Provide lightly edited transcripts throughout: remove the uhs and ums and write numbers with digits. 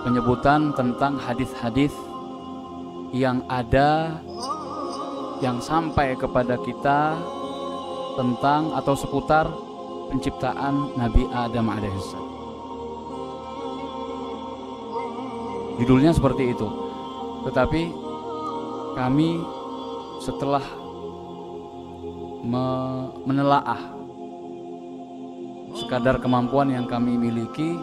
Penyebutan tentang hadis-hadis yang ada yang sampai kepada kita tentang atau seputar penciptaan Nabi Adam alaihissalam. Judulnya seperti itu. Tetapi kami setelah menelaah sekadar kemampuan yang kami miliki,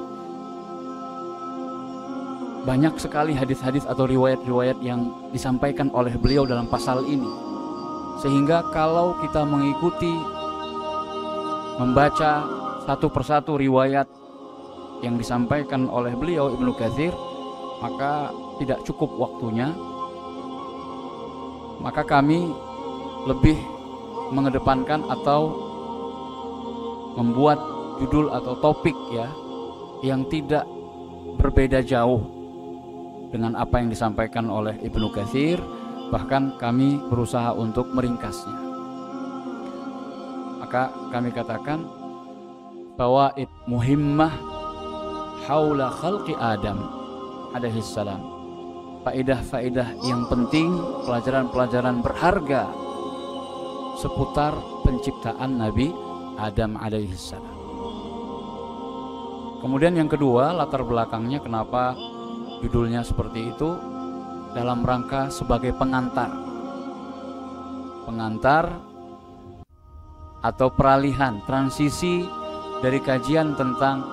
banyak sekali hadis-hadis atau riwayat-riwayat yang disampaikan oleh beliau dalam pasal ini. Sehingga kalau kita mengikuti, membaca satu persatu riwayat yang disampaikan oleh beliau Ibnu Katsir, maka tidak cukup waktunya. Maka kami lebih mengedepankan atau membuat judul atau topik ya yang tidak berbeda jauh dengan apa yang disampaikan oleh Ibnu Katsir, bahkan kami berusaha untuk meringkasnya. Maka kami katakan fawaid muhimmah haula khalqi Adam alaihissalam. Faedah-faedah yang penting, pelajaran-pelajaran berharga seputar penciptaan Nabi Adam alaihissalam. Kemudian yang kedua, latar belakangnya kenapa judulnya seperti itu, dalam rangka sebagai pengantar atau peralihan, transisi dari kajian tentang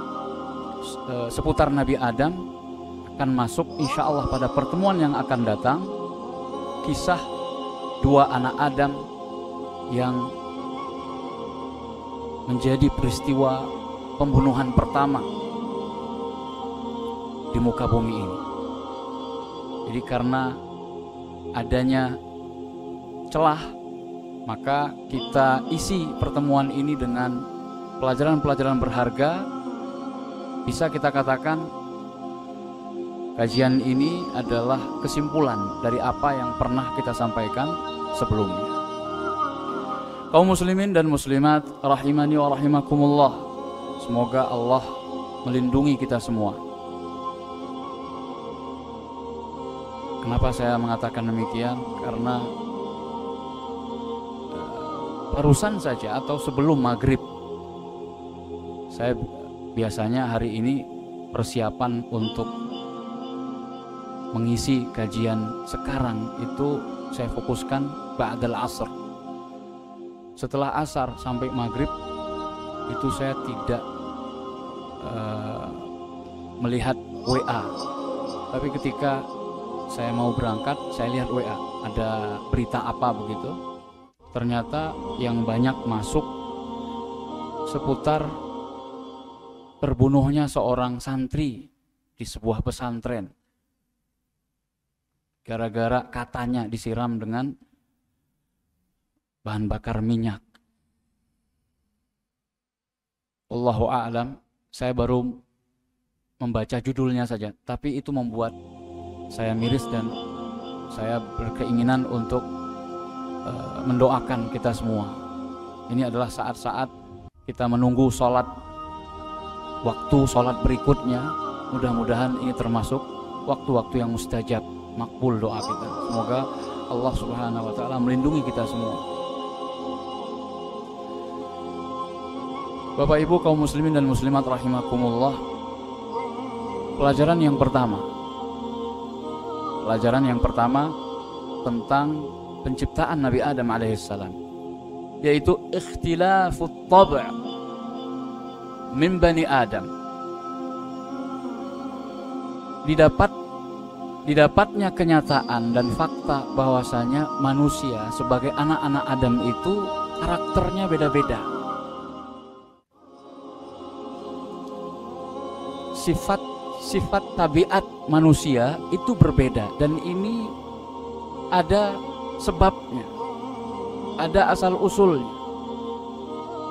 seputar Nabi Adam akan masuk insya Allah pada pertemuan yang akan datang kisah dua anak Adam yang menjadi peristiwa pembunuhan pertama di muka bumi ini. Jadi karena adanya celah, maka kita isi pertemuan ini dengan pelajaran-pelajaran berharga. Bisa kita katakan kajian ini adalah kesimpulan dari apa yang pernah kita sampaikan sebelumnya. Kaum muslimin dan muslimat rahimani wa rahimakumullah, semoga Allah melindungi kita semua. Kenapa saya mengatakan demikian? Karena barusan saja atau sebelum maghrib, saya biasanya hari ini persiapan untuk mengisi kajian sekarang itu saya fokuskan ba'dal asr. Setelah asar sampai maghrib itu saya tidak melihat WA, tapi ketika saya mau berangkat, saya lihat WA, ada berita apa begitu. Ternyata yang banyak masuk seputar terbunuhnya seorang santri di sebuah pesantren. Gara-gara katanya disiram dengan bahan bakar minyak. Wallahu a'lam, saya baru membaca judulnya saja, tapi itu membuat saya miris dan saya berkeinginan untuk mendoakan kita semua. Ini adalah saat-saat kita menunggu sholat, waktu sholat berikutnya. Mudah-mudahan ini termasuk waktu-waktu yang mustajab, makbul doa kita. Semoga Allah Subhanahu wa ta'ala melindungi kita semua. Bapak Ibu kaum muslimin dan muslimat rahimakumullah, pelajaran yang pertama tentang penciptaan Nabi Adam alaihissalam, yaitu ikhtilafut tab' min bani Adam. Didapatnya kenyataan dan fakta bahwasanya manusia sebagai anak-anak Adam itu karakternya beda-beda. Sifat tabiat manusia itu berbeda, dan ini ada sebabnya. ada asal usulnya,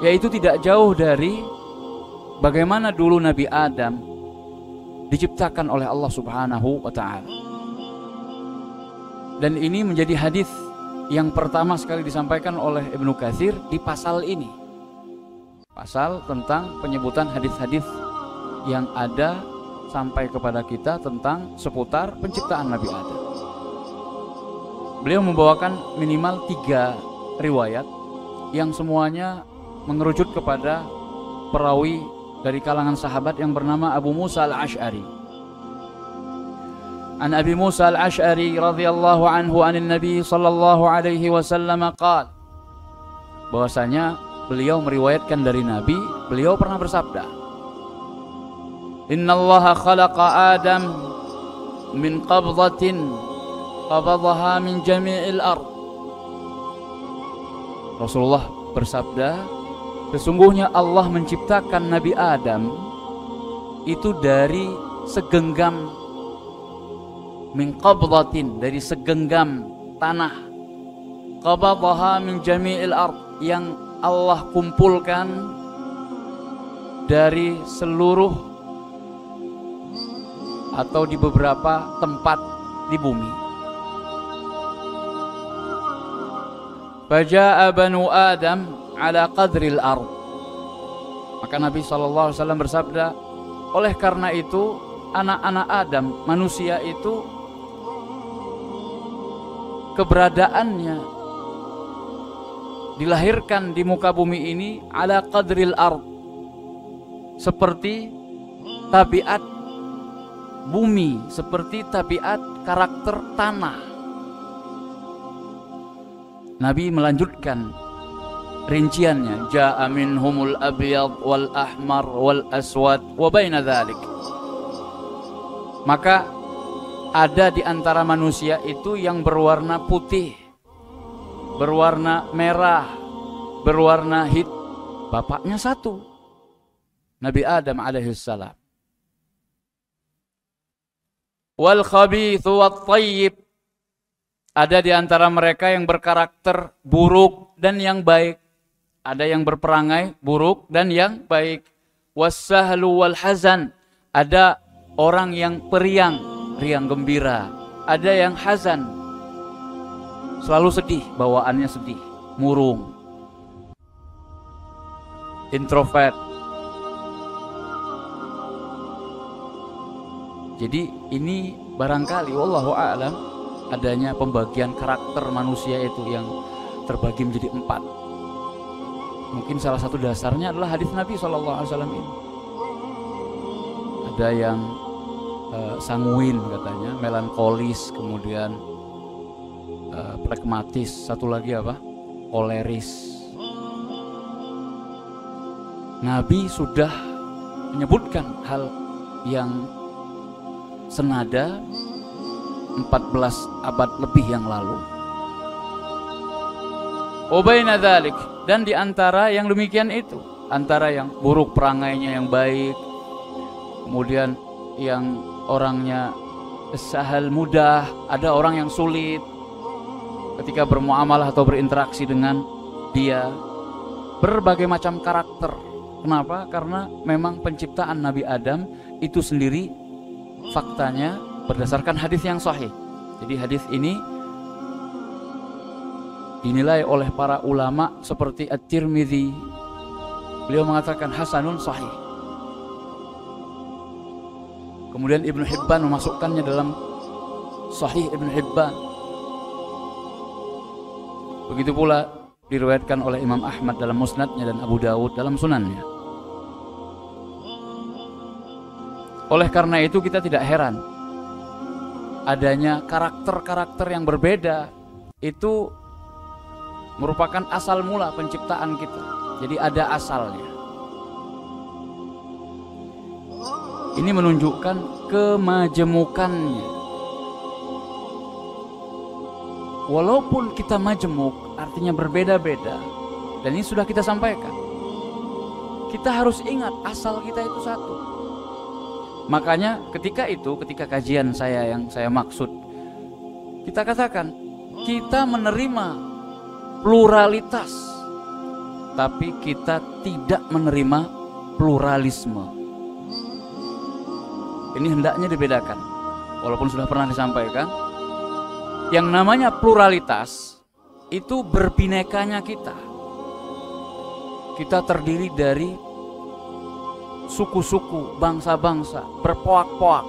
yaitu tidak jauh dari bagaimana dulu Nabi Adam diciptakan oleh Allah Subhanahu wa ta'ala. Dan ini menjadi hadis yang pertama sekali disampaikan oleh Ibnu Katsir di pasal ini, pasal tentang penyebutan hadis-hadis yang ada sampai kepada kita tentang seputar penciptaan Nabi Adam. Beliau membawakan minimal 3 riwayat yang semuanya mengerucut kepada perawi dari kalangan sahabat yang bernama Abu Musa al-Ash'ari. An Abi Musa al-Ash'ari radhiyallahu anhu anin Nabi sallallahu alaihi wasallam qala, bahwasanya beliau meriwayatkan dari Nabi, beliau pernah bersabda, Innallaha khalaqa Adam min qabdatin qabadaha min jami'il ard. Rasulullah bersabda, sesungguhnya Allah menciptakan Nabi Adam itu dari segenggam, min qabdatin, dari segenggam tanah, qabadaha min jami'il ard, yang Allah kumpulkan dari seluruh atau di beberapa tempat di bumi. Faja'a banu Adam ala qadril ard. Maka Nabi SAW bersabda, oleh karena itu anak-anak Adam, manusia itu keberadaannya dilahirkan di muka bumi ini ala qadril ard, seperti tabiat bumi, seperti tabiat karakter tanah. Nabi melanjutkan rinciannya, ja'a minhumul abyad wal ahmar wal aswad wa baina dzalik. Maka ada di antara manusia itu yang berwarna putih, berwarna merah, berwarna hitam. Bapaknya satu, Nabi Adam alaihissalam. Wal khabithu wat tayyib, ada di antara mereka yang berkarakter buruk dan yang baik. Ada yang berperangai buruk dan yang baik. Wassahlu wal hazan, ada orang yang periang, riang gembira. Ada yang hazan, selalu sedih, bawaannya sedih, murung, introvert. Jadi ini barangkali wallahu a'lam adanya pembagian karakter manusia itu yang terbagi menjadi 4. Mungkin salah satu dasarnya adalah hadis Nabi SAW ini. Ada yang sanguin katanya, melankolis, kemudian pragmatis, satu lagi apa? Koleris. Nabi sudah menyebutkan hal yang senada 14 abad lebih yang lalu. Ubaina dzalik, dan di antara yang demikian itu, antara yang buruk perangainya yang baik, kemudian yang orangnya sahal mudah, ada orang yang sulit ketika bermuamalah atau berinteraksi dengan dia, berbagai macam karakter. Kenapa? Karena memang penciptaan Nabi Adam itu sendiri faktanya berdasarkan hadis yang sahih. Jadi hadis ini dinilai oleh para ulama seperti At-Tirmidzi, beliau mengatakan hasanun sahih. Kemudian Ibnu Hibban memasukkannya dalam Sahih Ibnu Hibban. Begitu pula diriwayatkan oleh Imam Ahmad dalam Musnadnya dan Abu Dawud dalam Sunannya. Oleh karena itu kita tidak heran adanya karakter-karakter yang berbeda, itu merupakan asal mula penciptaan kita. Jadi ada asalnya. Ini menunjukkan kemajemukannya. Walaupun kita majemuk, artinya berbeda-beda, dan ini sudah kita sampaikan, kita harus ingat asal kita itu satu. Makanya ketika kajian saya yang saya maksud, kita katakan kita menerima pluralitas, tapi kita tidak menerima pluralisme. Ini hendaknya dibedakan, walaupun sudah pernah disampaikan. Yang namanya pluralitas itu berbinekanya kita. Kita terdiri dari suku-suku, bangsa-bangsa, berpoak-poak.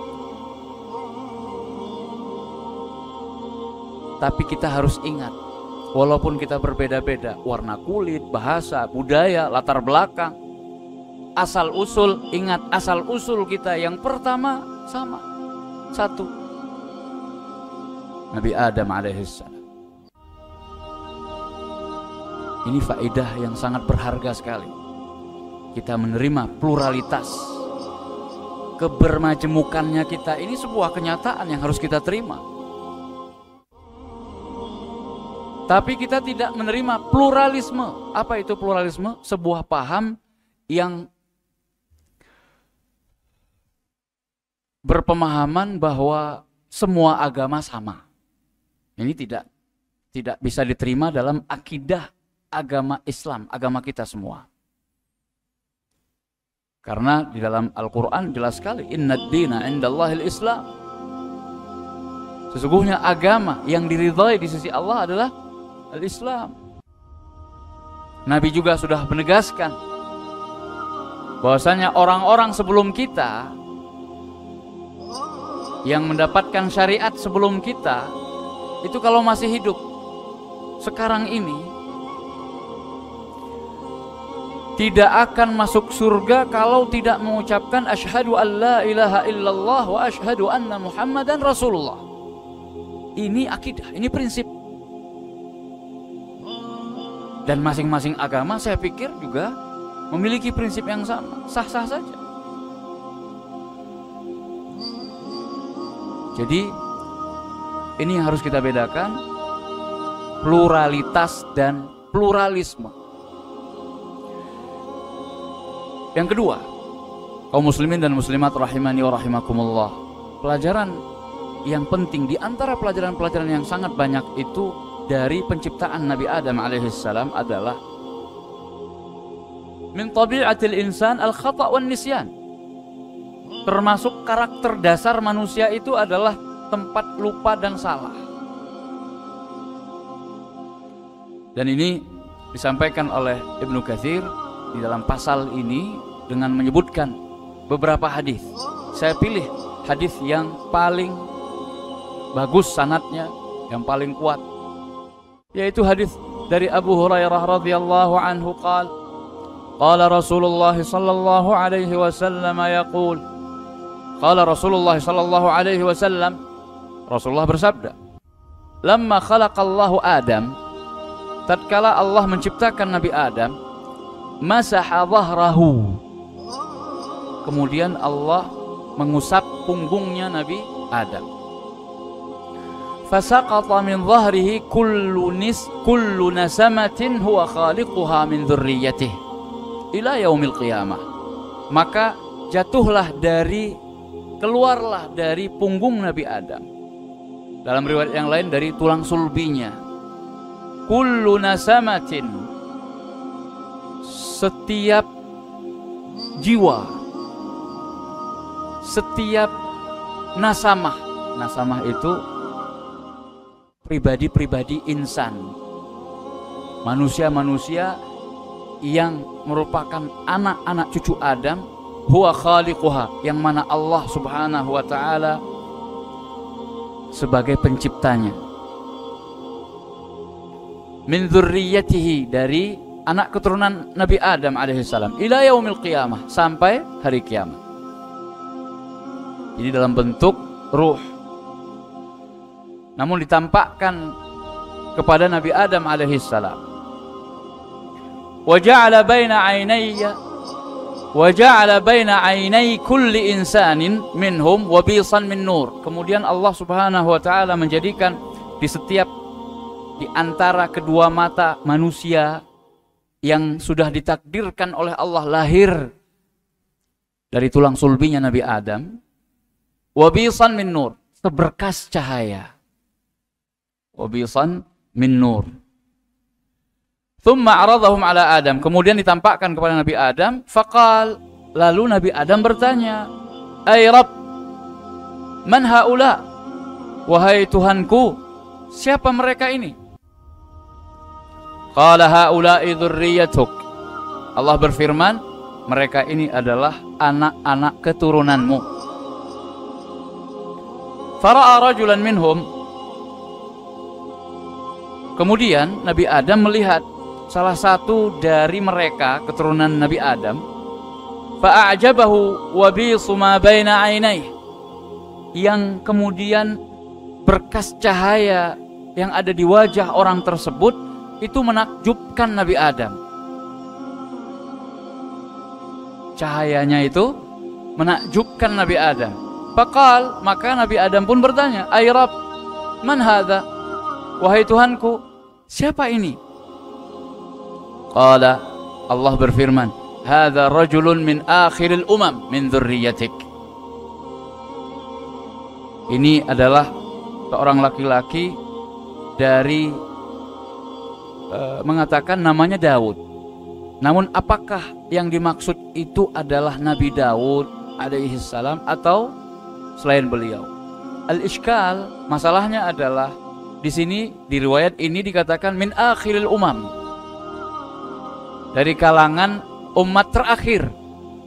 Tapi kita harus ingat, walaupun kita berbeda-beda, warna kulit, bahasa, budaya, latar belakang, asal usul, ingat asal usul kita yang pertama sama, satu, Nabi Adam alaihissalam. Ini faedah yang sangat berharga sekali. Kita menerima pluralitas, kebermajemukannya kita. Ini sebuah kenyataan yang harus kita terima. Tapi kita tidak menerima pluralisme. Apa itu pluralisme? Sebuah paham yang berpemahaman bahwa semua agama sama. Ini tidak bisa diterima dalam akidah agama Islam, agama kita semua. Karena di dalam Al-Quran jelas sekali, innad dina indallahil Islam. Sesungguhnya agama yang diridhai di sisi Allah adalah Al-Islam. Nabi juga sudah menegaskan bahwasanya orang-orang sebelum kita yang mendapatkan syariat sebelum kita itu kalau masih hidup sekarang ini tidak akan masuk surga kalau tidak mengucapkan asyhadu an la ilaha illallah wa asyhadu anna muhammadan rasulullah. Ini akidah, ini prinsip. Dan masing-masing agama saya pikir juga memiliki prinsip yang sama, sah-sah saja. Jadi ini yang harus kita bedakan, pluralitas dan pluralisme. Yang kedua, kaum muslimin dan muslimat rahimani wa rahimakumullah, pelajaran yang penting di antara pelajaran-pelajaran yang sangat banyak itu dari penciptaan Nabi Adam alaihissalam adalah min tabi'atil insan al-khata' wan nisyan. Termasuk karakter dasar manusia itu adalah tempat lupa dan salah. Dan ini disampaikan oleh Ibnu Katsir di dalam pasal ini dengan menyebutkan beberapa hadis. Saya pilih hadis yang paling bagus sanadnya, yang paling kuat, yaitu hadis dari Abu Hurairah radhiyallahu anhu qala Rasulullah sallallahu alaihi wasallam yaqul qala Rasulullah sallallahu alaihi wasallam, Rasulullah bersabda, lamma khalaqallahu Adam, tatkala Allah menciptakan Nabi Adam, masaha dhahrahu, kemudian Allah mengusap punggungnya Nabi Adam. Fasaqata min dhahrihi kullu nasamatin huwa khaliquha min dzurriyyatihi ila yaumil qiyamah. Maka keluarlah dari punggung Nabi Adam, dalam riwayat yang lain dari tulang sulbinya, kullu nasamatin, setiap jiwa, setiap nasamah. Nasamah itu pribadi-pribadi insan, manusia-manusia yang merupakan anak-anak cucu Adam, huwa khaliquha, yang mana Allah subhanahu wa ta'ala sebagai penciptanya, min dzurriyyatihi, dari anak keturunan Nabi Adam alaihissalam, ila yaumil qiyamah, sampai hari kiamat. Ini dalam bentuk ruh, namun ditampakkan kepada Nabi Adam alaihissalam. Wa ja'ala baina 'ainai kulli insanin minhum wabisan min nur. Kemudian Allah subhanahu wa ta'ala menjadikan di antara kedua mata manusia yang sudah ditakdirkan oleh Allah lahir dari tulang sulbinya Nabi Adam, wabisan min nur, seberkas cahaya. Wabisan min nur. Thumma aradahum ala Adam, kemudian ditampakkan kepada Nabi Adam. Faqal, lalu Nabi Adam bertanya, ay Rabb, man haula, wahai Tuhanku, siapa mereka ini? Qala haula'i dzurriyyatuk, Allah berfirman, mereka ini adalah anak-anak keturunanmu. Fara'a rajulan minhum, kemudian Nabi Adam melihat salah satu dari mereka, keturunan Nabi Adam. Fa'ajabahu wabisu ma baina ainaihi, yang kemudian berkas cahaya yang ada di wajah orang tersebut itu menakjubkan Nabi Adam. Cahayanya itu menakjubkan Nabi Adam. Faqal, maka Nabi Adam pun bertanya, ay Rabb, man hadha, wahai Tuhanku, siapa ini? Qala, Allah berfirman, hadza rajulun min akhiril umam min dzurriyyatik. Ini adalah seorang laki-laki dari mengatakan namanya Daud. Namun apakah yang dimaksud itu adalah Nabi Daud alaihi salam atau selain beliau? Al-Ishkal, masalahnya adalah di sini di riwayat ini dikatakan min akhiril umam, dari kalangan umat terakhir,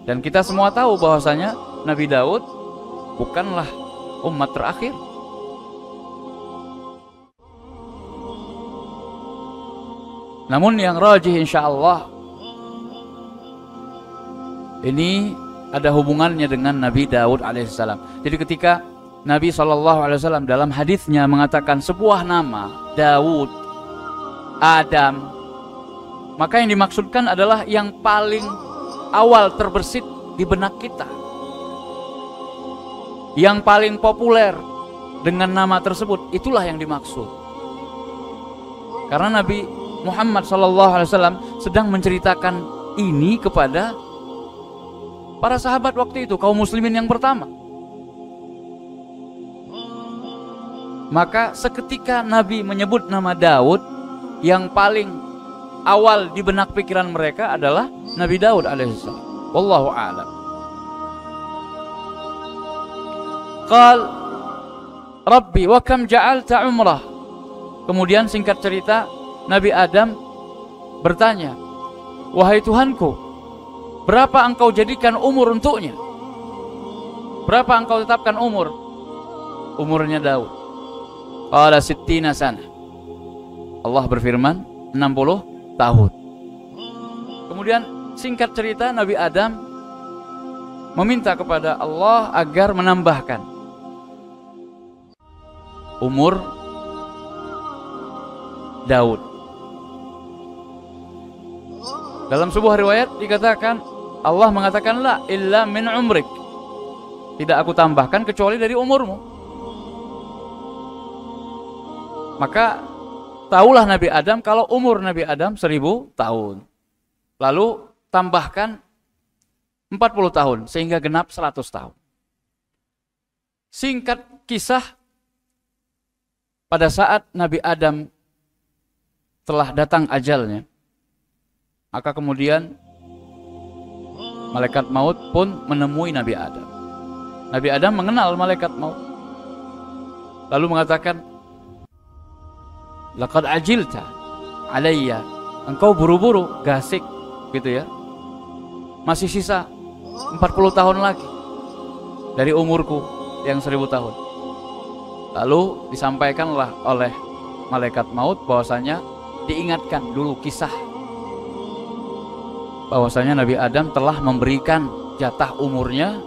dan kita semua tahu bahwasanya Nabi Daud bukanlah umat terakhir. Namun yang rajih insyaallah ini ada hubungannya dengan Nabi Daud alaihissalam. Jadi ketika Nabi SAW dalam hadisnya mengatakan sebuah nama Daud, Adam, maka yang dimaksudkan adalah yang paling awal terbersit di benak kita, yang paling populer dengan nama tersebut, itulah yang dimaksud. Karena Nabi Muhammad SAW sedang menceritakan ini kepada para sahabat waktu itu, kaum muslimin yang pertama. Maka seketika Nabi menyebut nama Daud, yang paling awal di benak pikiran mereka adalah Nabi Daud alaihissalam. Wallahu a'lam. Qal Rabbi wa kam ja'alta umrah. Kemudian singkat cerita Nabi Adam bertanya, wahai Tuhanku, berapa engkau jadikan umur untuknya? Berapa engkau tetapkan umurnya Daud? Qala sittina sana. Allah berfirman 60 tahun. Kemudian singkat cerita Nabi Adam meminta kepada Allah agar menambahkan umur Daud. Dalam sebuah riwayat dikatakan, Allah mengatakan la illa min umrik, tidak aku tambahkan kecuali dari umurmu. Maka tahulah Nabi Adam kalau umur Nabi Adam 1000 tahun. Lalu tambahkan 40 tahun sehingga genap 100 tahun. Singkat kisah, pada saat Nabi Adam telah datang ajalnya, maka kemudian malaikat maut pun menemui Nabi Adam. Nabi Adam mengenal malaikat maut, lalu mengatakan, laqad ajilta alayya, engkau buru-buru, gasik gitu ya, masih sisa 40 tahun lagi dari umurku yang 1000 tahun. Lalu disampaikanlah oleh malaikat maut bahwasanya diingatkan dulu kisah bahwasanya Nabi Adam telah memberikan jatah umurnya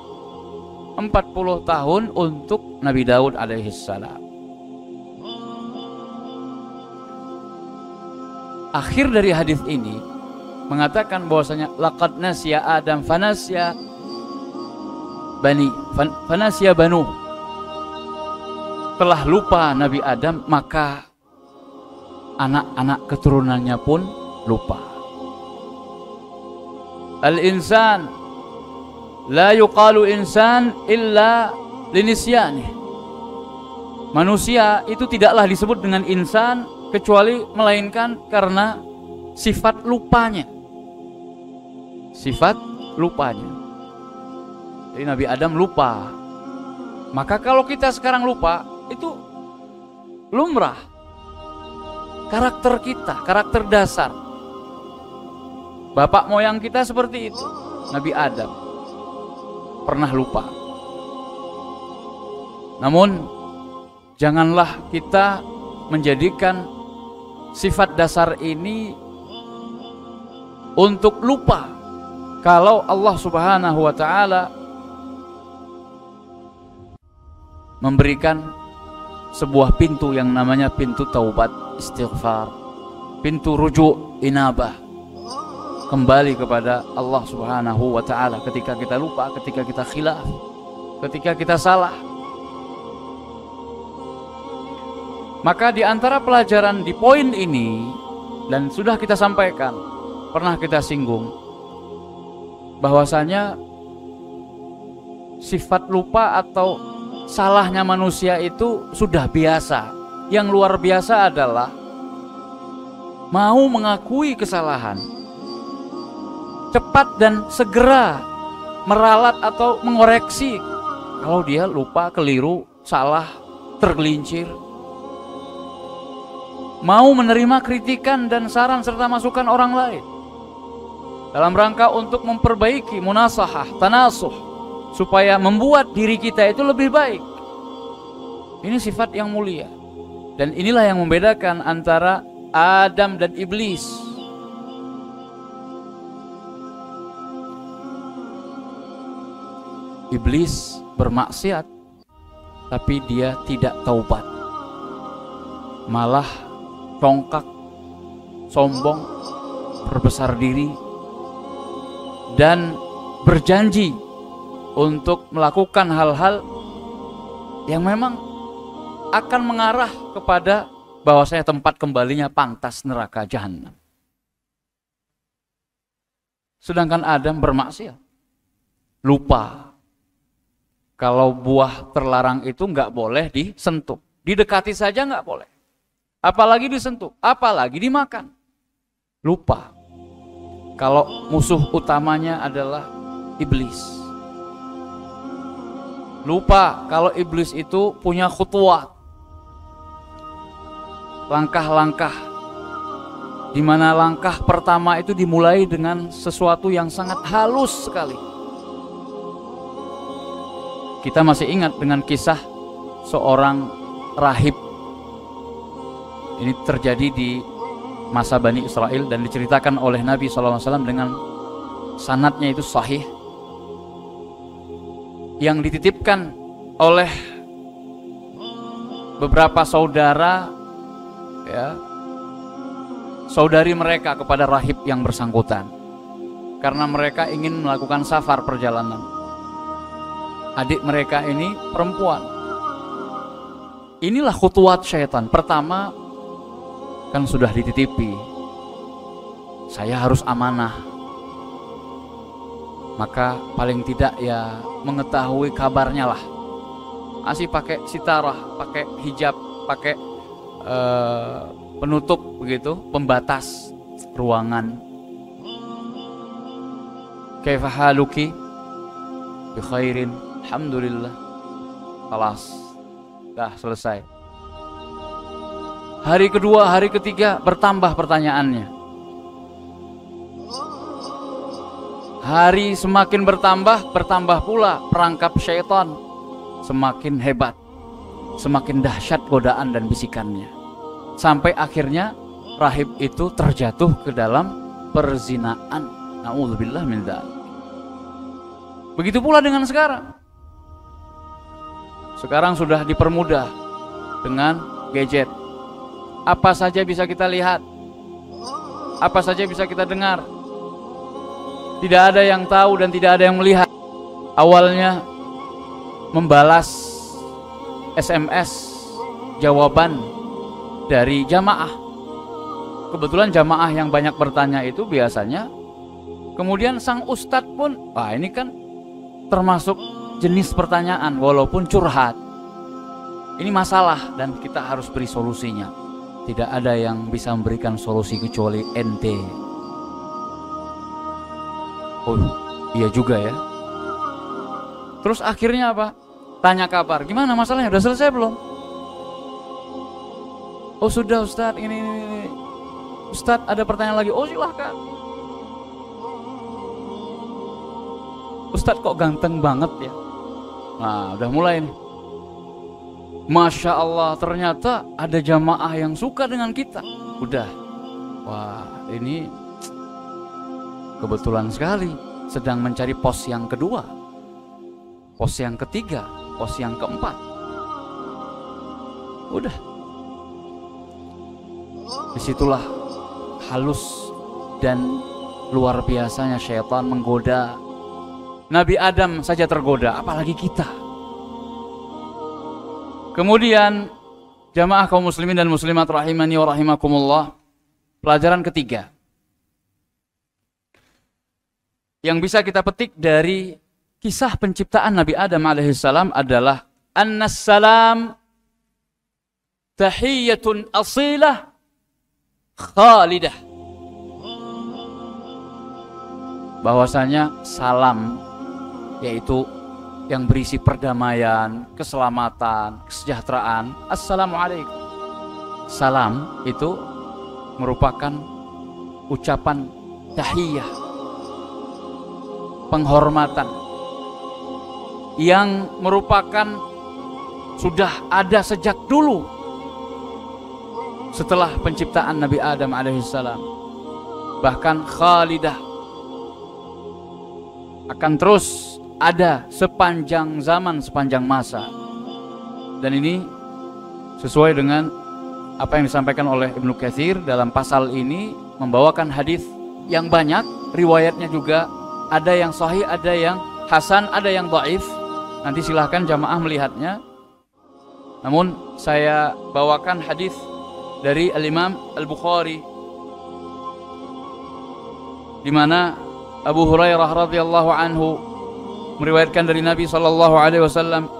40 tahun untuk Nabi Daud alaihissalam. Akhir dari hadis ini mengatakan bahwasanya laqad nasiya Adam fanasya banu, telah lupa Nabi Adam maka anak-anak keturunannya pun lupa. Al-insan la yuqalu insan illa linisyanih. Manusia itu tidaklah disebut dengan insan kecuali melainkan karena sifat lupanya. Sifat lupanya. Jadi Nabi Adam lupa. Maka kalau kita sekarang lupa, itu lumrah. Karakter kita, karakter dasar. Bapak moyang kita seperti itu. Nabi Adam pernah lupa. Namun janganlah kita menjadikan sifat dasar ini untuk lupa kalau Allah Subhanahu wa ta'ala memberikan sebuah pintu yang namanya pintu taubat, istighfar, pintu rujuk, inabah, kembali kepada Allah Subhanahu wa ta'ala ketika kita lupa, ketika kita khilaf, ketika kita salah. Maka di antara pelajaran di poin ini, dan sudah kita sampaikan, pernah kita singgung, bahwasanya sifat lupa atau salahnya manusia itu sudah biasa. Yang luar biasa adalah mau mengakui kesalahan, cepat dan segera meralat atau mengoreksi kalau dia lupa, keliru, salah, tergelincir. Mau menerima kritikan dan saran serta masukan orang lain dalam rangka untuk memperbaiki munasahah, tanasuh, supaya membuat diri kita itu lebih baik. Ini sifat yang mulia. Dan inilah yang membedakan antara Adam dan iblis. Iblis bermaksiat, tapi dia tidak taubat. Malah congkak, sombong, berbesar diri, dan berjanji untuk melakukan hal-hal yang memang akan mengarah kepada bahwasanya tempat kembalinya pangkas neraka jahanam. Sedangkan Adam bermaksiat, lupa kalau buah terlarang itu nggak boleh disentuh, didekati saja nggak boleh, apalagi disentuh, apalagi dimakan. Lupa kalau musuh utamanya adalah iblis. Lupa kalau iblis itu punya khutuwat, langkah-langkah, di mana langkah pertama itu dimulai dengan sesuatu yang sangat halus sekali. Kita masih ingat dengan kisah seorang rahib. Ini terjadi di masa Bani Israel dan diceritakan oleh Nabi SAW dengan sanadnya itu sahih, yang dititipkan oleh beberapa saudara, ya, saudari mereka kepada rahib yang bersangkutan, karena mereka ingin melakukan safar perjalanan. Adik mereka ini perempuan. Inilah khutuwat syaitan. Pertama, kan sudah dititipi, saya harus amanah, maka paling tidak ya mengetahui kabarnya lah. Masih pakai sitarah, pakai hijab, pakai penutup begitu, pembatas ruangan. Kaifa haluki? Bi khairin, alhamdulillah. Kelas, dah selesai. Hari kedua, hari ketiga bertambah pertanyaannya. Hari semakin bertambah pula perangkap syaitan semakin hebat, semakin dahsyat godaan dan bisikannya. Sampai akhirnya rahib itu terjatuh ke dalam perzinaan. Na'udzubillah min dzalik. Begitu pula dengan sekarang. Sekarang sudah dipermudah dengan gadget. Apa saja bisa kita lihat, apa saja bisa kita dengar. Tidak ada yang tahu dan tidak ada yang melihat. Awalnya membalas SMS jawaban dari jamaah. Kebetulan jamaah yang banyak bertanya itu biasanya. Kemudian sang ustadz pun, wah ini kan termasuk jenis pertanyaan walaupun curhat. Ini masalah dan kita harus beri solusinya. Tidak ada yang bisa memberikan solusi kecuali ente. Oh iya juga ya. Terus akhirnya apa? Tanya kabar, gimana masalahnya, udah selesai belum? Oh sudah Ustadz, ini. Ustadz ada pertanyaan lagi, oh silahkan. Ustadz kok ganteng banget ya. Nah udah mulai nih. Masya Allah, ternyata ada jamaah yang suka dengan kita. Udah, wah ini kebetulan sekali sedang mencari pos yang kedua, pos yang ketiga, pos yang keempat. Udah, disitulah halus dan luar biasanya syaitan menggoda. Nabi Adam saja tergoda, apalagi kita. Kemudian jamaah kaum muslimin dan muslimat rahimani wa rahimakumullah, pelajaran ketiga yang bisa kita petik dari kisah penciptaan Nabi Adam alaihissalam adalah annas salam tahiyyatun asilah khalidah. Bahwasanya salam yaitu yang berisi perdamaian, keselamatan, kesejahteraan. Assalamualaikum. Salam itu merupakan ucapan tahiyah, penghormatan yang merupakan sudah ada sejak dulu setelah penciptaan Nabi Adam alaihissalam. Bahkan khalidah, akan terus ada sepanjang zaman, sepanjang masa. Dan ini sesuai dengan apa yang disampaikan oleh Ibnu Katsir dalam pasal ini, membawakan hadis yang banyak, riwayatnya juga ada yang sahih, ada yang hasan, ada yang dhaif. Nanti silahkan jamaah melihatnya. Namun saya bawakan hadis dari Al-Imam Al-Bukhari, di mana Abu Hurairah radhiyallahu anhu meriwayatkan dari Nabi sallallahu alaihi wasallam,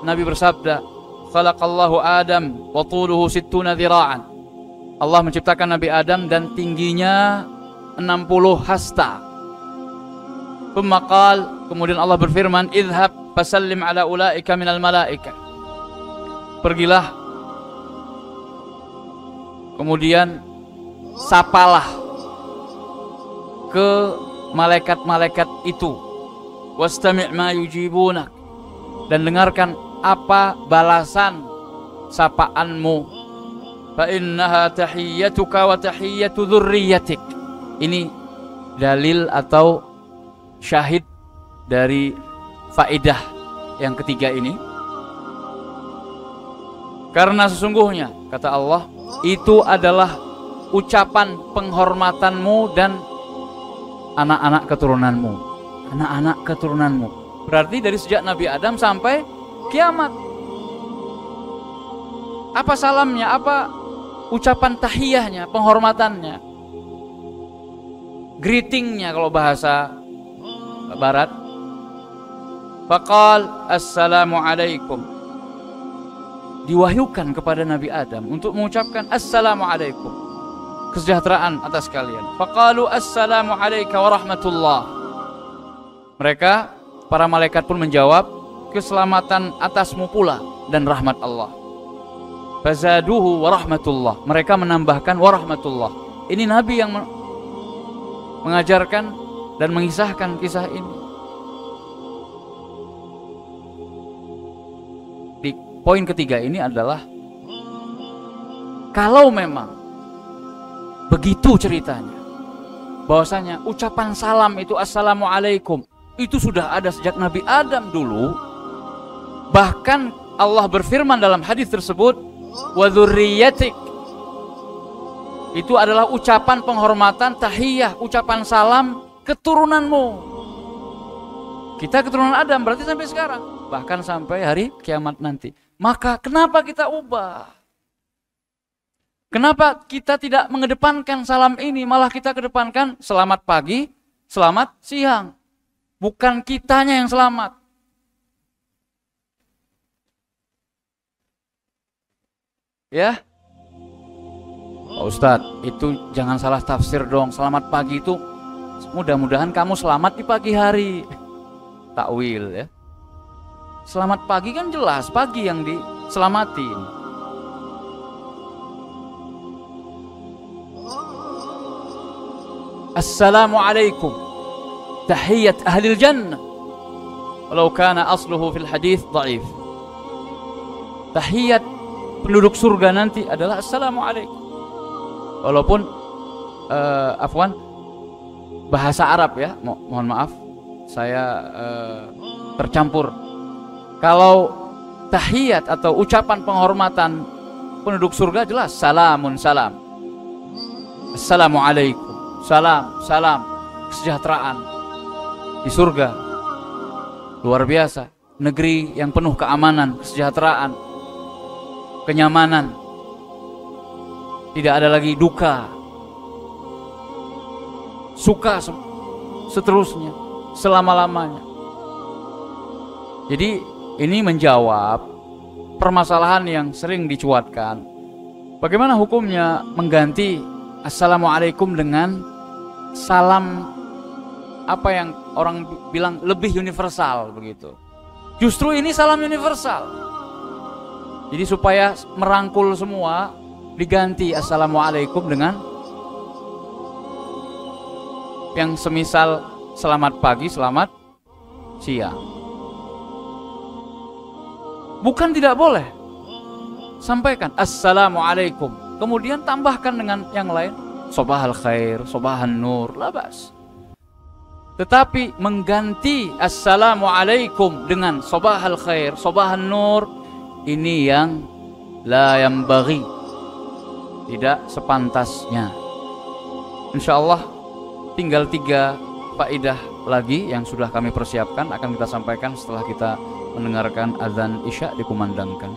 Nabi bersabda, khalaqallahu Adam wa tuluhu 60 dhira'an. Allah menciptakan Nabi Adam dan tingginya 60 hasta. Kemudian Allah berfirman, idhab fasallim ala ulaika minal malaika. Pergilah, kemudian sapalah ke malaikat-malaikat itu, wastami' ma yujibunak, dan dengarkan apa balasan sapaanmu. Fa innaha tahiyyatuka wa tahiyyatu dzurriyyatik. Ini dalil atau syahid dari faedah yang ketiga ini. Karena sesungguhnya kata Allah, itu adalah ucapan penghormatanmu dan anak-anak keturunanmu. Anak-anak keturunanmu berarti dari sejak Nabi Adam sampai kiamat. Apa salamnya, apa ucapan tahiyahnya, penghormatannya, greetingnya kalau bahasa barat. Faqal assalamu alaikum. Diwahyukan kepada Nabi Adam untuk mengucapkan assalamu alaikum, kesejahteraan atas kalian. Faqalu assalamu alayka wa rahmatullah. Mereka, para malaikat pun menjawab, keselamatan atasmu pula dan rahmat Allah. Fazaduhu wa rahmatullah. Mereka menambahkan wa rahmatullah. Ini Nabi yang mengajarkan dan mengisahkan kisah ini. Di poin ketiga ini adalah, kalau memang begitu ceritanya, bahwasanya ucapan salam itu assalamualaikum itu sudah ada sejak Nabi Adam dulu. Bahkan Allah berfirman dalam hadis tersebut, wa dzurriyyatik, itu adalah ucapan penghormatan, tahiyah, ucapan salam keturunanmu. Kita keturunan Adam berarti sampai sekarang, bahkan sampai hari kiamat nanti. Maka kenapa kita ubah? Kenapa kita tidak mengedepankan salam ini, malah kita kedepankan selamat pagi, selamat siang. Bukan kitanya yang selamat. Ya. Pak Ustadz, itu jangan salah tafsir dong. Selamat pagi itu mudah-mudahan kamu selamat di pagi hari. Takwil ya. Selamat pagi kan jelas pagi yang diselamatin. Assalamualaikum tahiyyat ahlil jannah walau kana asluhu fil hadits dhaif. Tahiyat penduduk surga nanti adalah assalamualaikum. Walaupun afwan bahasa Arab ya, mohon maaf saya tercampur. Kalau tahiyat atau ucapan penghormatan penduduk surga jelas salamun salam, assalamualaikum, salam salam, kesejahteraan di surga luar biasa, negeri yang penuh keamanan, kesejahteraan, kenyamanan. Tidak ada lagi duka, suka seterusnya, selama-lamanya. Jadi ini menjawab permasalahan yang sering dicuatkan. Bagaimana hukumnya mengganti assalamualaikum dengan salam apa yang orang bilang lebih universal begitu. Justru ini salam universal. Jadi supaya merangkul semua, diganti assalamualaikum dengan yang semisal selamat pagi, selamat siang. Bukan tidak boleh, sampaikan assalamualaikum, kemudian tambahkan dengan yang lain, sobahal khair, sobahan nur, labas. Tetapi mengganti assalamualaikum dengan sobahal khair, sobahan nur, ini yang la yambaghi, tidak sepantasnya. Insya Allah tinggal 3 faedah lagi yang sudah kami persiapkan akan kita sampaikan setelah kita mendengarkan azan isya dikumandangkan.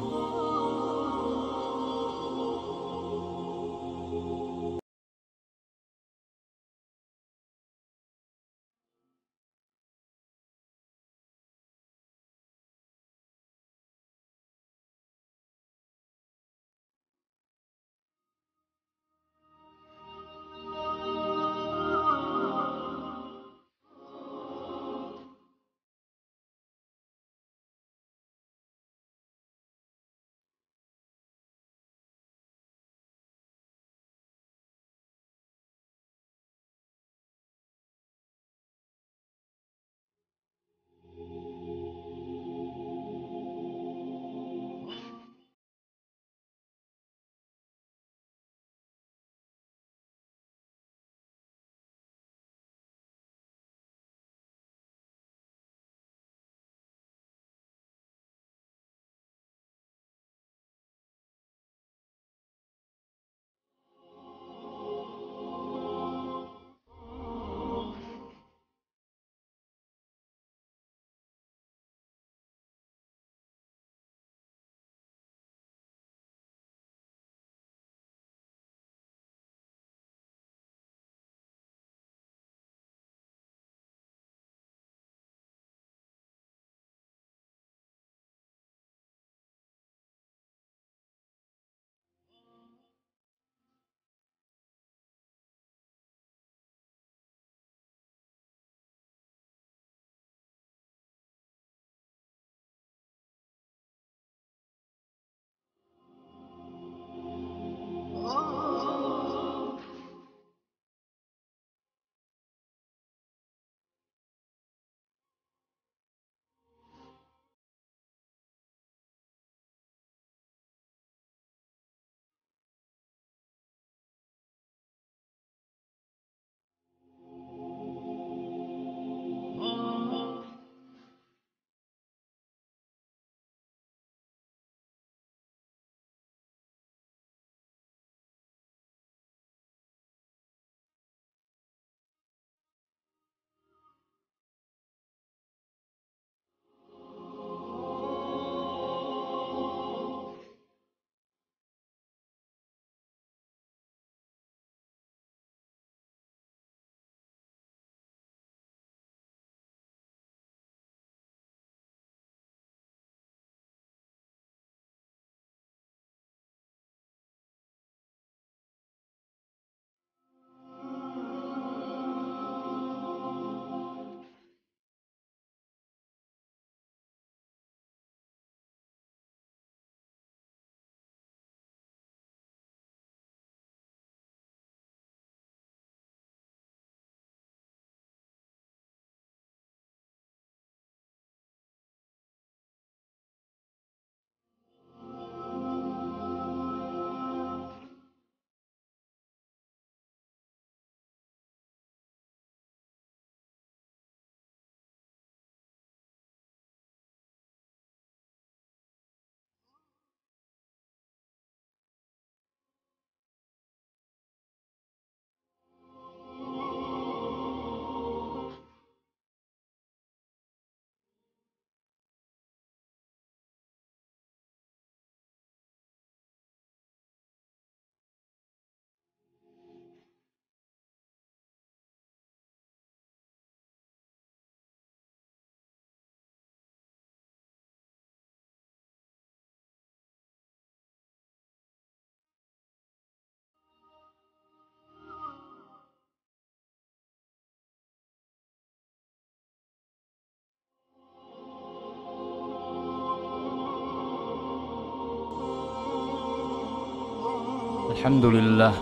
Alhamdulillah,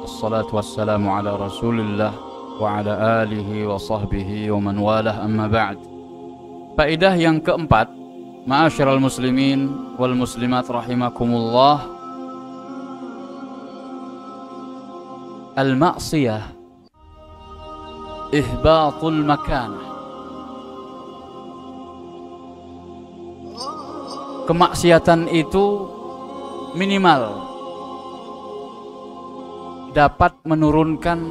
wassalatu wassalamu ala rasulillah wa ala alihi wa sahbihi wa man walah, amma ba'd. Faedah yang keempat, ma'asyiral muslimin wal muslimat rahimakumullah, al-ma'siyah ihbatul makanah. Kemaksiatan itu minimal dapat menurunkan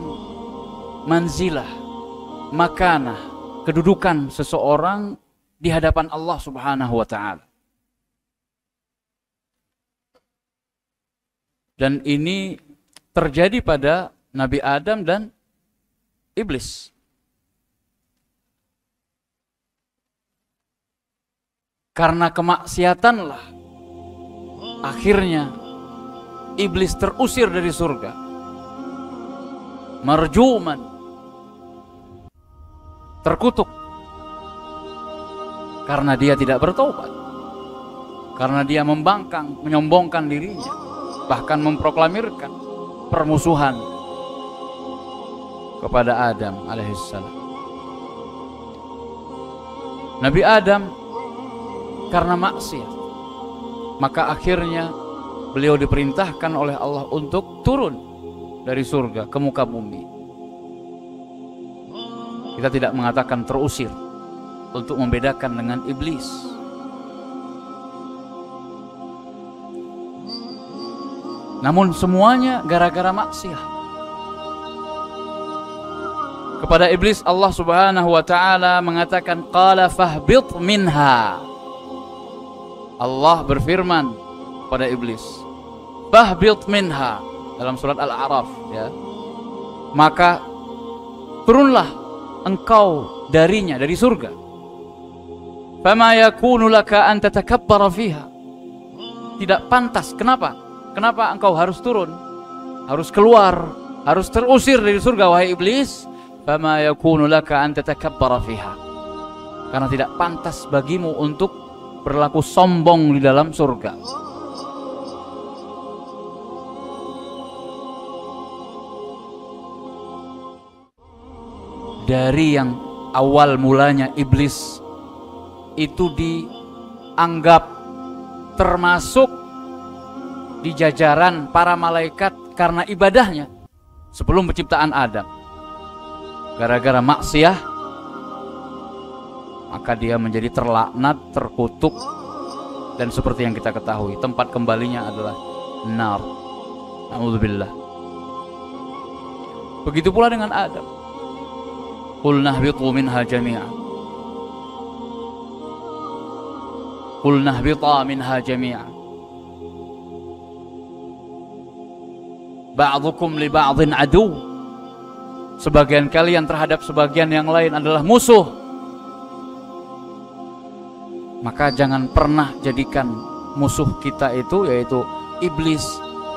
manzilah, makanah, kedudukan seseorang di hadapan Allah Subhanahu wa ta'ala. Dan ini terjadi pada Nabi Adam dan iblis. Karena kemaksiatanlah akhirnya iblis terusir dari surga, marjuman, terkutuk, karena dia tidak bertobat, karena dia membangkang, menyombongkan dirinya, bahkan memproklamirkan permusuhan kepada Adam alaihissalam. Nabi Adam karena maksiat, maka akhirnya beliau diperintahkan oleh Allah untuk turun dari surga ke muka bumi. Kita tidak mengatakan terusir untuk membedakan dengan iblis. Namun semuanya gara-gara maksiat. Kepada iblis Allah Subhanahu wa ta'ala mengatakan, qala fahbit minha. Allah berfirman pada iblis, fahbit minha, dalam surat Al-A'raf, ya. Maka turunlah engkau darinya, dari surga. Fama yakunu laka an tatakabbara fiha. Tidak pantas. Kenapa? Kenapa engkau harus turun? Harus keluar, harus terusir dari surga, wahai iblis. Fama yakunu laka an tatakabbara fiha. Karena tidak pantas bagimu untuk berlaku sombong di dalam surga. Dari yang awal mulanya iblis itu dianggap termasuk di jajaran para malaikat karena ibadahnya sebelum penciptaan Adam. Gara-gara maksiat, maka dia menjadi terlaknat, terkutuk, dan seperti yang kita ketahui, tempat kembalinya adalah nar. Na'udzubillah. Begitu pula dengan Adam. Qulna ihbitu minha jami'an. Qulna ihbita minha jami'an. Ba'dukum li ba'din adu. Sebagian kalian terhadap sebagian yang lain adalah musuh. Maka jangan pernah jadikan musuh kita itu, yaitu iblis,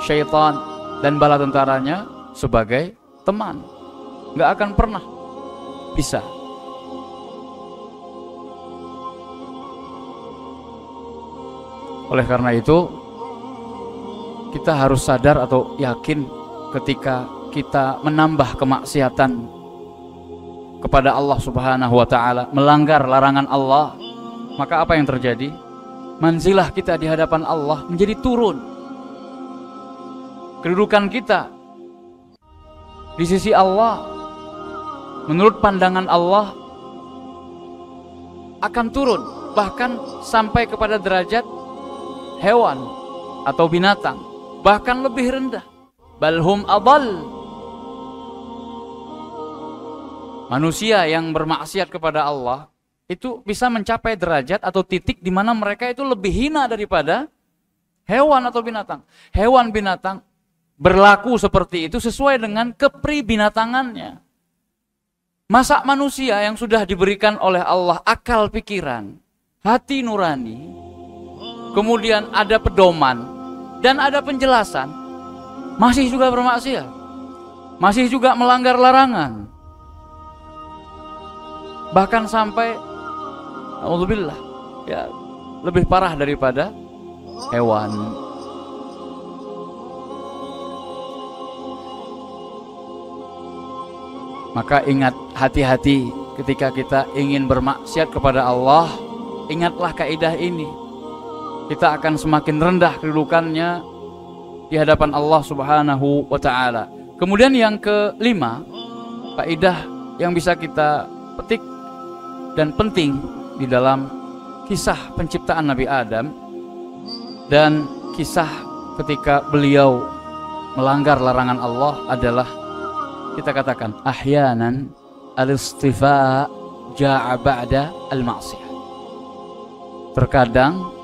syaitan, dan bala tentaranya sebagai teman. Nggak akan pernah bisa. Oleh karena itu, kita harus sadar atau yakin ketika kita menambah kemaksiatan kepada Allah Subhanahu wa ta'ala, melanggar larangan Allah, maka apa yang terjadi? Manzilah kita di hadapan Allah menjadi turun. Kedudukan kita di sisi Allah, menurut pandangan Allah, akan turun, bahkan sampai kepada derajat hewan atau binatang, bahkan lebih rendah. Balhum adall. Manusia yang bermaksiat kepada Allah itu bisa mencapai derajat atau titik di mana mereka itu lebih hina daripada hewan atau binatang. Hewan binatang berlaku seperti itu sesuai dengan kepribinatangannya. Masa manusia yang sudah diberikan oleh Allah akal pikiran, hati nurani, kemudian ada pedoman dan ada penjelasan, masih juga bermaksiat, masih juga melanggar larangan, bahkan sampai alhamdulillah, ya, lebih parah daripada hewan. Maka ingat, hati-hati ketika kita ingin bermaksiat kepada Allah. Ingatlah kaidah ini. Kita akan semakin rendah kedudukannya di hadapan Allah Subhanahu wa ta'ala. Kemudian yang kelima, kaidah yang bisa kita petik dan penting di dalam kisah penciptaan Nabi Adam dan kisah ketika beliau melanggar larangan Allah adalah, kita katakan, ahyanan al-istifa ja'a ba'da al-ma'siyah. Terkadang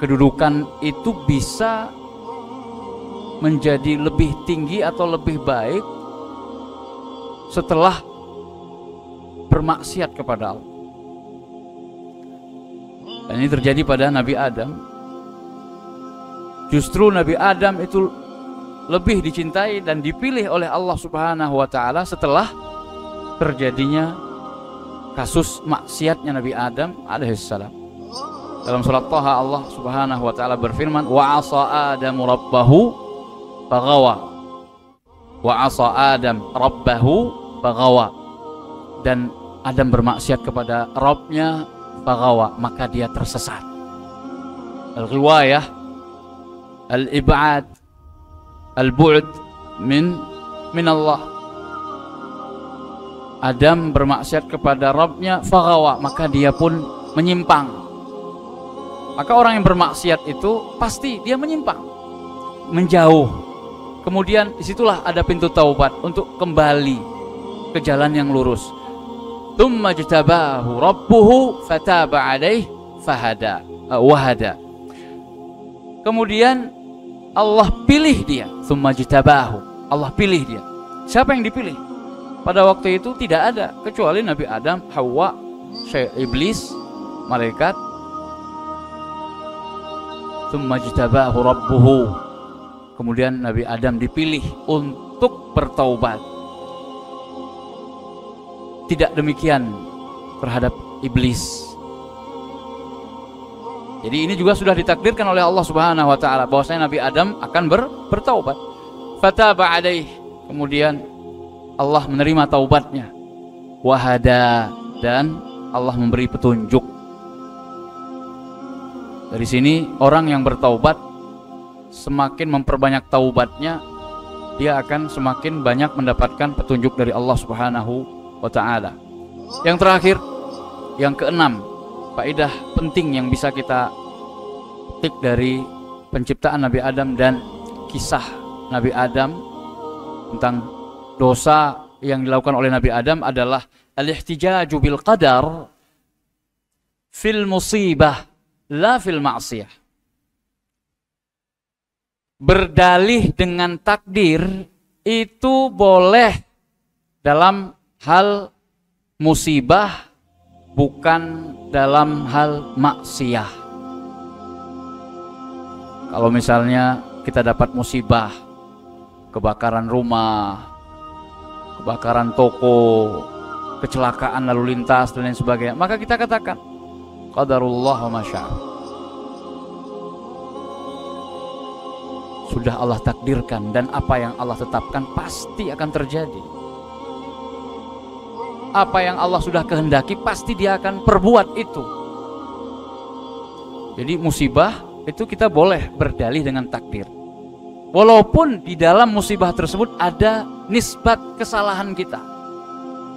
kedudukan itu bisa menjadi lebih tinggi atau lebih baik setelah bermaksiat kepada Allah. Dan ini terjadi pada Nabi Adam. Justru Nabi Adam itu lebih dicintai dan dipilih oleh Allah Subhanahu wa ta'ala setelah terjadinya kasus maksiatnya Nabi Adam alaihissalam. Dalam surat Thaha Allah Subhanahu wa ta'ala berfirman, wa asa Adamu rabbahu faghawa. Wa asa Adam rabbahu faghawa. Dan Adam bermaksiat kepada Rabbnya, faghawa, maka dia tersesat. Al-ghiwayah, al-ib'ad, al-bu'd min Allah. Adam bermaksiat kepada Rabbnya, faghawa, maka dia pun menyimpang. Maka orang yang bermaksiat itu pasti dia menyimpang, menjauh. Kemudian disitulah ada pintu taubat untuk kembali ke jalan yang lurus. Tsumma jtabahu rabbuhu fataba alaihi fahada wahada. Kemudian Allah pilih dia. Tsumma jtabahu, Allah pilih dia. Siapa yang dipilih? Pada waktu itu tidak ada kecuali Nabi Adam, Hawa, iblis, malaikat. Tsumma jtabahu rabbuhu. Kemudian Nabi Adam dipilih untuk bertaubat. Tidak demikian terhadap iblis. Jadi ini juga sudah ditakdirkan oleh Allah Subhanahu wa ta'ala bahwasanya Nabi Adam akan bertaubat. Fataba alaih. Kemudian Allah menerima taubatnya. Wahada, dan Allah memberi petunjuk. Dari sini orang yang bertaubat semakin memperbanyak taubatnya, dia akan semakin banyak mendapatkan petunjuk dari Allah Subhanahu wa ta'ala. Yang terakhir, yang keenam, faedah penting yang bisa kita petik dari penciptaan Nabi Adam dan kisah Nabi Adam tentang dosa yang dilakukan oleh Nabi Adam adalah al-ihtijaju bil qadar fil musibah la fil ma'siyah. Berdalih dengan takdir itu boleh dalam hal musibah, bukan dalam hal maksiyah. Kalau misalnya kita dapat musibah, kebakaran rumah, kebakaran toko, kecelakaan lalu lintas dan lain sebagainya, maka kita katakan qadarullah wa masya'a. Sudah Allah takdirkan, dan apa yang Allah tetapkan pasti akan terjadi. Apa yang Allah sudah kehendaki pasti dia akan perbuat itu. Jadi musibah itu kita boleh berdalih dengan takdir, walaupun di dalam musibah tersebut ada nisbat kesalahan kita.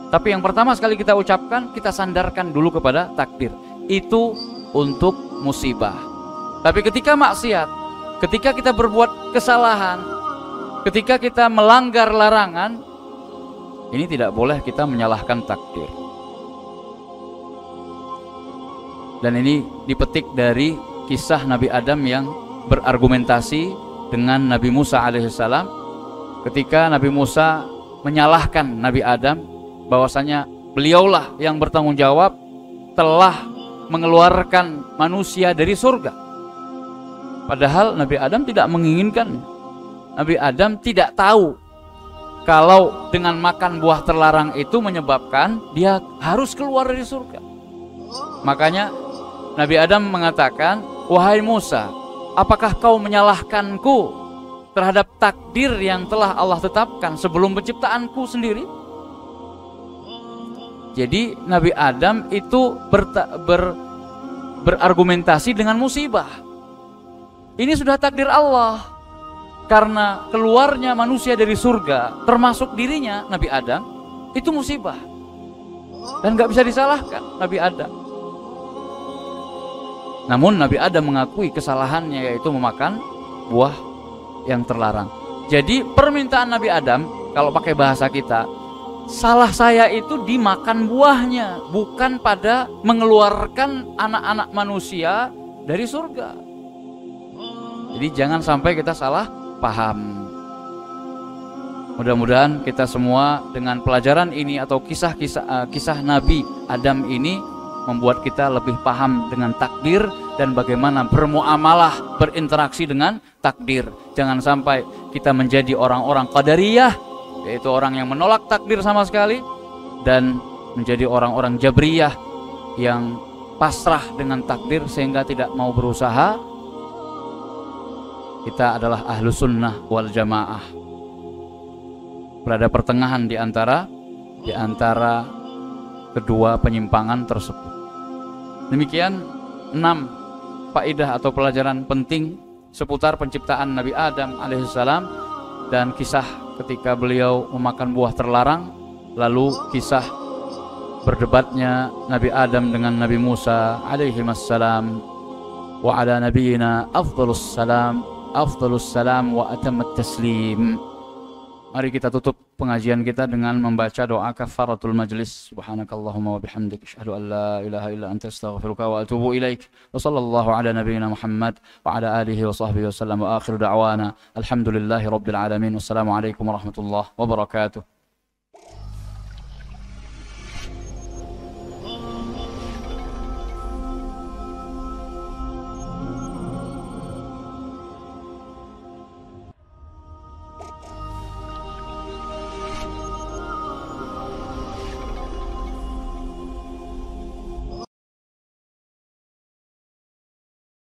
Tapi yang pertama sekali kita ucapkan, kita sandarkan dulu kepada takdir. Itu untuk musibah. Tapi ketika maksiat, ketika kita berbuat kesalahan, ketika kita melanggar larangan, ini tidak boleh kita menyalahkan takdir. Dan ini dipetik dari kisah Nabi Adam yang berargumentasi dengan Nabi Musa alaihissalam. Ketika Nabi Musa menyalahkan Nabi Adam bahwasanya beliaulah yang bertanggung jawab telah mengeluarkan manusia dari surga. Padahal Nabi Adam tidak menginginkan. Nabi Adam tidak tahu kalau dengan makan buah terlarang itu menyebabkan dia harus keluar dari surga. Makanya Nabi Adam mengatakan, wahai Musa, apakah kau menyalahkanku terhadap takdir yang telah Allah tetapkan sebelum penciptaanku sendiri. Jadi Nabi Adam itu berargumentasi dengan musibah. Ini sudah takdir Allah, karena keluarnya manusia dari surga, termasuk dirinya Nabi Adam, itu musibah dan gak bisa disalahkan Nabi Adam. Namun Nabi Adam mengakui kesalahannya, yaitu memakan buah yang terlarang. Jadi permintaan Nabi Adam, kalau pakai bahasa kita, salah saya itu dimakan buahnya, bukan pada mengeluarkan anak-anak manusia dari surga. Jadi jangan sampai kita salah paham. Mudah-mudahan kita semua dengan pelajaran ini atau kisah Nabi Adam ini membuat kita lebih paham dengan takdir dan bagaimana bermuamalah, berinteraksi dengan takdir. Jangan sampai kita menjadi orang-orang qadariyah, yaitu orang yang menolak takdir sama sekali, dan menjadi orang-orang jabriyah yang pasrah dengan takdir sehingga tidak mau berusaha. Kita adalah ahlu sunnah wal jamaah, berada pertengahan di antara kedua penyimpangan tersebut. Demikian 6 faedah atau pelajaran penting seputar penciptaan Nabi Adam alaihissalam dan kisah ketika beliau memakan buah terlarang, lalu kisah berdebatnya Nabi Adam dengan Nabi Musa alaihissalam. Wa ala nabiyina afdhalus salam wa atammat taslim. Mari kita tutup pengajian kita dengan membaca doa kafaratul majlis. Subhanakallahumma wa bihamdik, asyhadu an la ilaha illa anta, astaghfiruka wa atubu ilaik. Wa sallallahu ala nabiyyina Muhammad wa ala alihi wa sahbihi wasallam, wa akhiru da'wana alhamdulillahi rabbil alamin. Wassalamu alaikum warahmatullahi wabarakatuh.